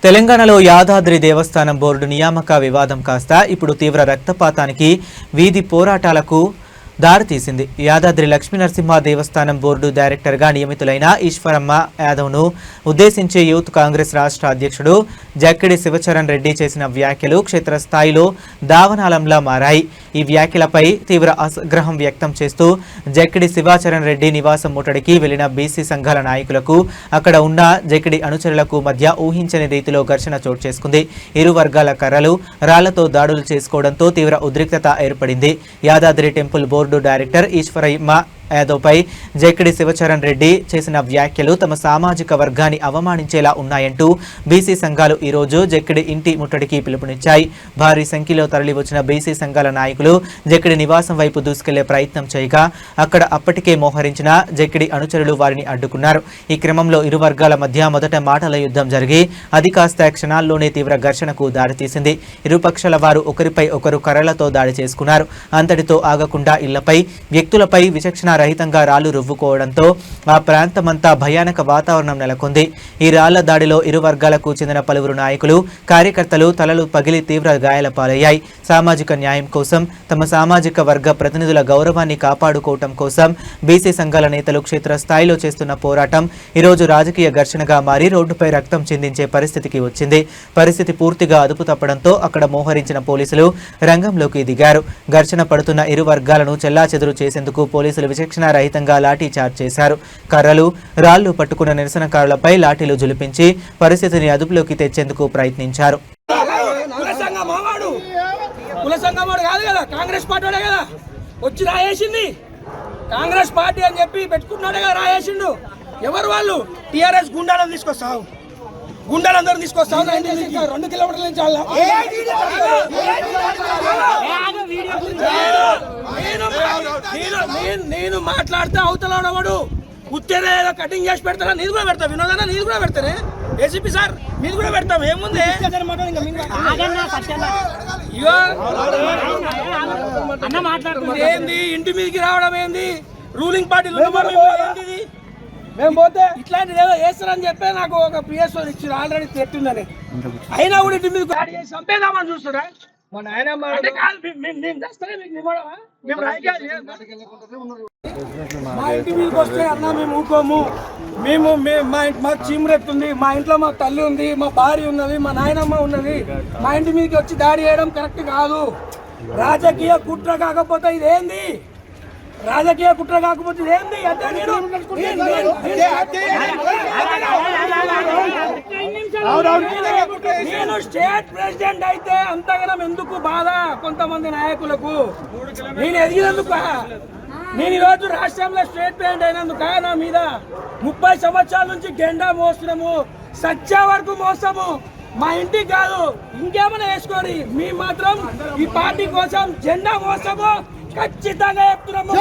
తెలంగాణలో యాదాద్రి దేవస్థానం బోర్డు నియామక వివాదం కాస్త ఇప్పుడు తీవ్ర రక్తపాతానికి, వీధి పోరాటాలకు దారితీసింది. యాదాద్రి లక్ష్మీనరసింహ దేవస్థానం బోర్డు డైరెక్టర్గా నియమితులైన ఈశ్వరమ్మ యాదవ్ను ఉద్దేశించి యూత్ కాంగ్రెస్ రాష్ట్ర అధ్యక్షుడు జక్కిడి శివచరణ్ రెడ్డి చేసిన వ్యాఖ్యలు క్షేత్రస్థాయిలో దావానలంలా మారాయి. ఈ వ్యాఖ్యలపై తీవ్ర అసగ్రహం వ్యక్తం చేస్తూ జక్కిడి శివచరణ్ రెడ్డి నివాసం ముట్టడికి వెళ్లిన బీసీ సంఘాల నాయకులకు, అక్కడ ఉన్న జక్కిడి అనుచరులకు మధ్య ఊహించని రీతిలో ఘర్షణ చోటు చేసుకుంది. ఇరు వర్గాల కర్రలు, రాళ్లతో దాడులు చేసుకోవడంతో తీవ్ర ఉద్రిక్తత ఏర్పడింది. Yadadri temple board director Eshwaramma యాదవ్పై జక్కిడి శివచరణ్ రెడ్డి చేసిన వ్యాఖ్యలు తమ సామాజిక వర్గాన్ని అవమానించేలా ఉన్నాయంటూ బీసీ సంఘాలు ఈరోజు జక్కిడి ఇంటి ముట్టడికి పిలుపునిచ్చాయి. భారీ సంఖ్యలో తరలివచ్చిన బీసీ సంఘాల నాయకులు జక్కిడి నివాసం వైపు దూసుకెళ్లే ప్రయత్నం చేయగా అక్కడ అప్పటికే మోహరించిన జక్కిడి అనుచరులు వారిని అడ్డుకున్నారు. ఈ క్రమంలో ఇరు వర్గాల మధ్య మొదట మాటల యుద్ధం జరిగి అది కాస్త క్షణాల్లోనే తీవ్ర ఘర్షణకు దారితీసింది. ఇరుపక్షాల వారు ఒకరిపై ఒకరు కర్రలతో దాడి చేసుకున్నారు. అంతటితో ఆగకుండా ఇళ్లపై, వ్యక్తులపై విచక్షణ రహితంగా రాళ్లు రువ్వుకోవడంతో ఆ ప్రాంతమంతా భయానక వాతావరణం నెలకొంది. ఈ రాళ్ల దాడిలో ఇరు వర్గాలకు చెందిన పలువురు నాయకులు, కార్యకర్తలు తలలు పగిలి తీవ్ర గాయాల పాలయ్యాయి. సామాజిక న్యాయం కోసం, తమ సామాజిక వర్గ ప్రతినిధుల గౌరవాన్ని కాపాడుకోవటం కోసం బీసీ సంఘాల నేతలు క్షేత్రస్థాయిలో చేస్తున్న పోరాటం ఈరోజు రాజకీయ ఘర్షణగా మారి రోడ్డుపై రక్తం చిందించే పరిస్థితికి వచ్చింది. పరిస్థితి పూర్తిగా అదుపు తప్పడంతో అక్కడ మోహరించిన పోలీసులు రంగంలోకి దిగారు. ఘర్షణ పడుతున్న ఇరు వర్గాలను చెల్లాచెదురు చేసేందుకు పోలీసులు రహితంగా లాఠీ చార్జ్ చేశారు. కర్రలు, రాళ్లు పట్టుకున్న నిరసనకారులపై లాఠీలు జులిపించి పరిస్థితిని అదుపులోకి తెచ్చేందుకు ప్రయత్నించారు. కాంగ్రెస్ పార్టీ అని చెప్పి పెట్టుకున్నాడే కదా రాయేసిండు. ఎవరు వాళ్ళు? టీఆర్ఎస్ గుండాలను తీసుకొస్తావు, గుండాలందరూ తీసుకొస్తావు. 2 కిలోమీటర్ల నుంచి నేను మాట్లాడితే అవతలవాడు ఉత్తేనే కటింగ్ చేసి పెడతారా? నీది కూడా పెడతా. వినోదన్నా నీది కూడా పెడతానే. ఏసీపీ సార్ మీది కూడా పెడతాం. ఏముంది? ఏంది ఇంటి మీదకి రావడం? ఏంది రూలింగ్ పార్టీలు? ఏంటిది? మేము పోతే ఇట్లాంటిది ఏదో వేస్తారని చెప్పే నాకు ఒక పిఎస్ఓ ఇచ్చారు. ఆల్రెడీ తెట్టిందని అయినా కూడా ఇంటి మీద చంపేదామని చూస్తారా? మా నాయన మా ఇంటి మీదకి వస్తే అన్న మేము ఊకోము. మాకు చీమరెత్తుంది. మా ఇంట్లో మా తల్లి ఉంది, మా భార్య ఉన్నది, మా నాయనమ్మ ఉన్నది. మా ఇంటి మీదకి వచ్చి దాడి చేయడం కరెక్ట్ కాదు. రాజకీయ కుట్ర కాకపోతే ఇదేంది? రాజకీయ కుట్ర కాకపోతే ఏంది? నేను స్టేట్ ప్రెసిడెంట్ అయితే అంతగానం ఎందుకు బాధ కొంతమంది నాయకులకు? నేను ఎదిగినందుకు, నేను ఈరోజు రాష్ట్రంలో స్టేట్ ప్రెసిడెంట్ అయినందుక నా మీద 30 సంవత్సరాల నుంచి జెండా మోస్తున్నాము. సచ్చా వరకు మోస్తాము. మా ఇంటికి కాదు, ఇంకేమైనా వేసుకోండి. మీ మాత్రం ఈ పార్టీ కోసం జెండా మోస్తాము. ఖచ్చితంగా చెప్తున్నాము.